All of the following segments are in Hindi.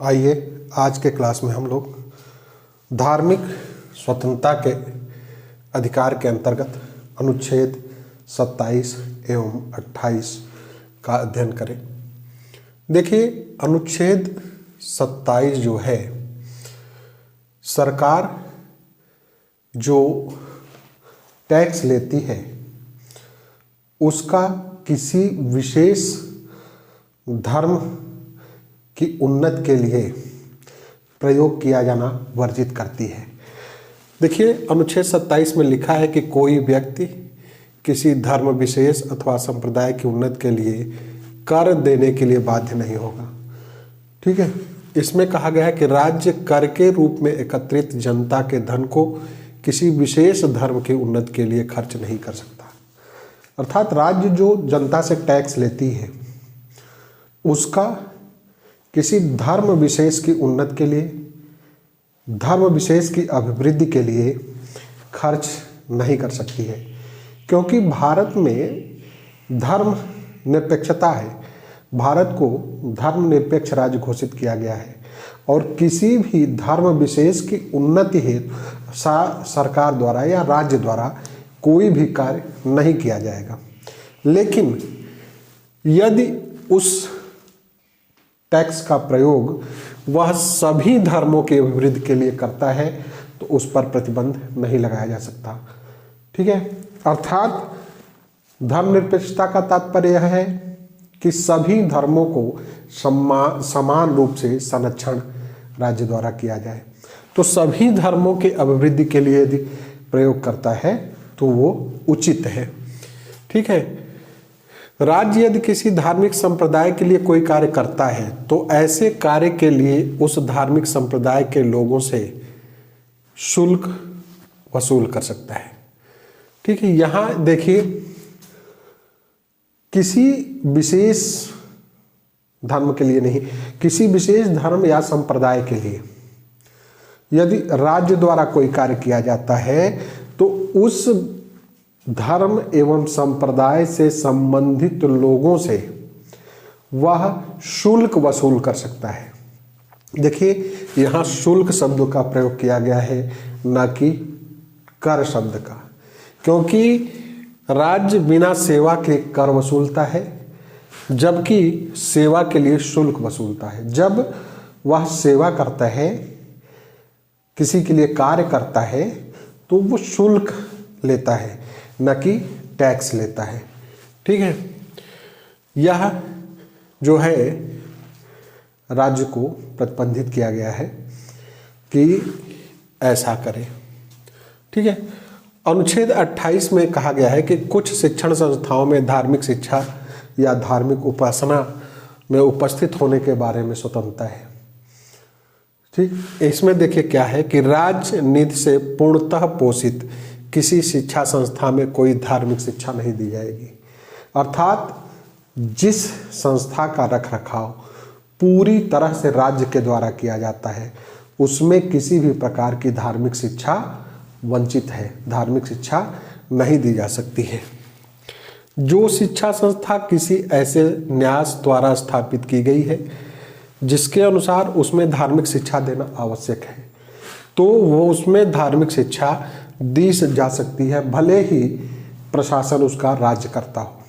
आइए आज के क्लास में हम लोग धार्मिक स्वतंत्रता के अधिकार के अंतर्गत अनुच्छेद 27 एवं 28 का अध्ययन करें। देखिए, अनुच्छेद 27 जो है, सरकार जो टैक्स लेती है उसका किसी विशेष धर्म की उन्नति के लिए प्रयोग किया जाना वर्जित करती है। देखिए, अनुच्छेद 27 में लिखा है कि कोई व्यक्ति किसी धर्म विशेष अथवा संप्रदाय की उन्नति के लिए कर देने के लिए बाध्य नहीं होगा। ठीक है, इसमें कहा गया है कि राज्य कर के रूप में एकत्रित जनता के धन को किसी विशेष धर्म की उन्नति के लिए खर्च नहीं कर सकता। अर्थात राज्य जो जनता से टैक्स लेती है उसका किसी धर्म विशेष की उन्नति के लिए, धर्म विशेष की अभिवृद्धि के लिए खर्च नहीं कर सकती है, क्योंकि भारत में धर्म निरपेक्षता है। भारत को धर्मनिरपेक्ष राज्य घोषित किया गया है और किसी भी धर्म विशेष की उन्नति हेतु सरकार द्वारा या राज्य द्वारा कोई भी कार्य नहीं किया जाएगा। लेकिन यदि उस टैक्स का प्रयोग वह सभी धर्मों के अभिवृद्धि के लिए करता है तो उस पर प्रतिबंध नहीं लगाया जा सकता। ठीक है, अर्थात धर्मनिरपेक्षता का तात्पर्य यह है कि सभी धर्मों को समान रूप से संरक्षण राज्य द्वारा किया जाए। तो सभी धर्मों के अभिवृद्धि के लिए यदि प्रयोग करता है तो वो उचित है। ठीक है, राज्य यदि किसी धार्मिक संप्रदाय के लिए कोई कार्य करता है तो ऐसे कार्य के लिए उस धार्मिक संप्रदाय के लोगों से शुल्क वसूल कर सकता है। ठीक है, यहाँ देखिए, किसी विशेष धर्म के लिए नहीं, किसी विशेष धर्म या संप्रदाय के लिए यदि राज्य द्वारा कोई कार्य किया जाता है तो उस धर्म एवं संप्रदाय से संबंधित लोगों से वह शुल्क वसूल कर सकता है। देखिए, यहाँ शुल्क शब्द का प्रयोग किया गया है, न कि कर शब्द का, क्योंकि राज्य बिना सेवा के कर वसूलता है जबकि सेवा के लिए शुल्क वसूलता है। जब वह सेवा करता है, किसी के लिए कार्य करता है, तो वो शुल्क लेता है, न कि टैक्स लेता है। ठीक है, यह जो है राज्य को प्रतिबंधित किया गया है कि ऐसा करे। ठीक है, अनुच्छेद 28 में कहा गया है कि कुछ शिक्षण संस्थाओं में धार्मिक शिक्षा या धार्मिक उपासना में उपस्थित होने के बारे में स्वतंत्रता है। ठीक, इसमें देखिए क्या है कि राज्य निधि से पूर्णतः पोषित किसी शिक्षा संस्था में कोई धार्मिक शिक्षा नहीं दी जाएगी। अर्थात जिस संस्था का रखरखाव पूरी तरह से राज्य के द्वारा किया जाता है उसमें किसी भी प्रकार की धार्मिक शिक्षा वंचित है, धार्मिक शिक्षा नहीं दी जा सकती है। जो शिक्षा संस्था किसी ऐसे न्यास द्वारा स्थापित की गई है जिसके अनुसार उसमें धार्मिक शिक्षा देना आवश्यक है तो वो उसमें धार्मिक शिक्षा दी जा सकती है, भले ही प्रशासन उसका राज्य करता हो।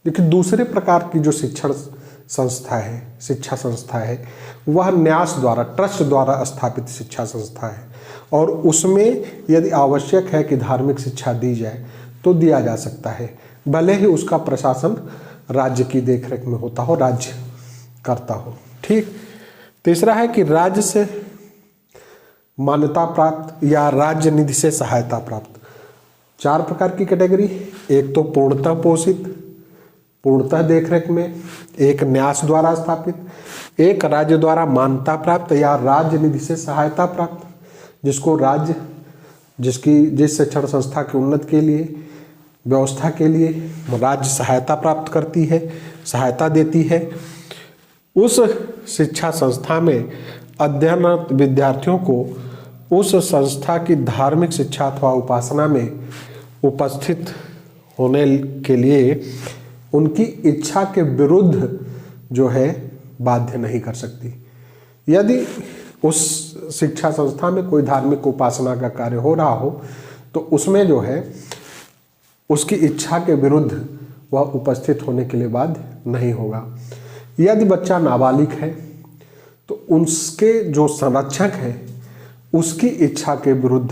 लेकिन दूसरे प्रकार की जो शिक्षण संस्था है, शिक्षा संस्था है, वह न्यास द्वारा, ट्रस्ट द्वारा स्थापित शिक्षा संस्था है और उसमें यदि आवश्यक है कि धार्मिक शिक्षा दी जाए तो दिया जा सकता है, भले ही उसका प्रशासन राज्य की देखरेख में होता हो, राज्य करता हो। ठीक, तीसरा है कि राज्य से मान्यता प्राप्त या राज्य निधि से सहायता प्राप्त। चार प्रकार की कैटेगरी, एक तो पूर्णतः पोषित, पूर्णतः देखरेख में, एक न्यास द्वारा स्थापित, एक राज्य द्वारा मान्यता प्राप्त या राज्य निधि से सहायता प्राप्त, जिसको राज्य जिस शिक्षण संस्था की उन्नति के लिए, व्यवस्था के लिए राज्य सहायता प्राप्त करती है, सहायता देती है। उस शिक्षा संस्था में अध्ययनरत विद्यार्थियों को उस संस्था की धार्मिक शिक्षा अथवा उपासना में उपस्थित होने के लिए उनकी इच्छा के विरुद्ध जो है बाध्य नहीं कर सकती। यदि उस शिक्षा संस्था में कोई धार्मिक उपासना का कार्य हो रहा हो तो उसमें जो है उसकी इच्छा के विरुद्ध वह उपस्थित होने के लिए बाध्य नहीं होगा। यदि बच्चा नाबालिग है तो उसके जो संरक्षक हैं उसकी इच्छा के विरुद्ध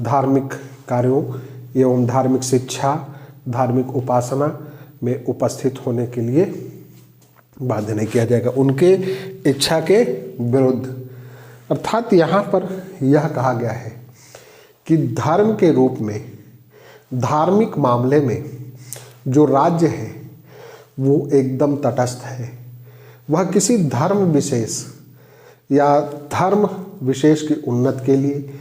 धार्मिक कार्यों एवं धार्मिक शिक्षा, धार्मिक उपासना में उपस्थित होने के लिए बाध्य नहीं किया जाएगा, उनके इच्छा के विरुद्ध। अर्थात यहाँ पर यह कहा गया है कि धर्म के रूप में, धार्मिक मामले में जो राज्य है वो एकदम तटस्थ है। वह किसी धर्म विशेष या धर्म विशेष की उन्नति के लिए,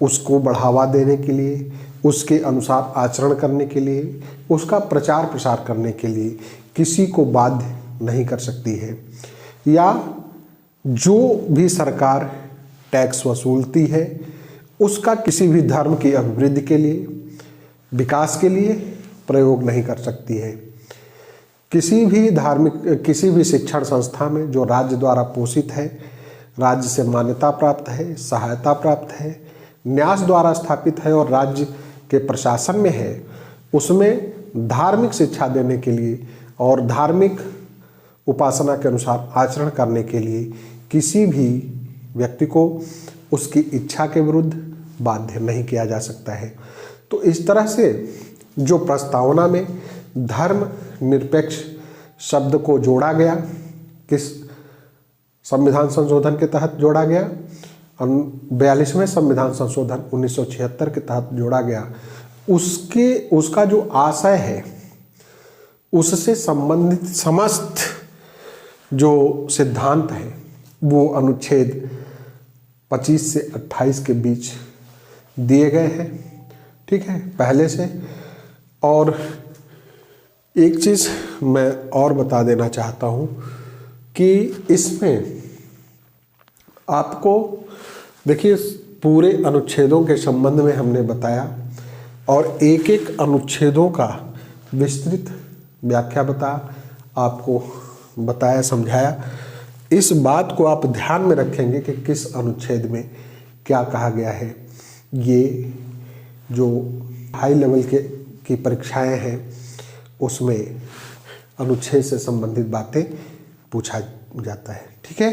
उसको बढ़ावा देने के लिए, उसके अनुसार आचरण करने के लिए, उसका प्रचार प्रसार करने के लिए किसी को बाध्य नहीं कर सकती है। या जो भी सरकार टैक्स वसूलती है उसका किसी भी धर्म की अभिवृद्धि के लिए, विकास के लिए प्रयोग नहीं कर सकती है। किसी भी शिक्षण संस्था में जो राज्य द्वारा पोषित है, राज्य से मान्यता प्राप्त है, सहायता प्राप्त है, न्यास द्वारा स्थापित है और राज्य के प्रशासन में है, उसमें धार्मिक शिक्षा देने के लिए और धार्मिक उपासना के अनुसार आचरण करने के लिए किसी भी व्यक्ति को उसकी इच्छा के विरुद्ध बाध्य नहीं किया जा सकता है। तो इस तरह से जो प्रस्तावना में धर्म निरपेक्ष शब्द को जोड़ा गया, किस संविधान संशोधन के तहत जोड़ा गया, 42वें संविधान संशोधन 1976 के तहत जोड़ा गया, उसका जो आशय है उससे संबंधित समस्त जो सिद्धांत हैं वो अनुच्छेद 25 से 28 के बीच दिए गए हैं, ठीक है, पहले से। और एक चीज़ मैं और बता देना चाहता हूँ कि इसमें आपको देखिए पूरे अनुच्छेदों के संबंध में हमने बताया और एक एक अनुच्छेदों का विस्तृत व्याख्या आपको बताया, समझाया। इस बात को आप ध्यान में रखेंगे कि किस अनुच्छेद में क्या कहा गया है। ये जो हाई लेवल की परीक्षाएं हैं उसमें अनुच्छेद से संबंधित बातें पूछा जाता है, ठीक है।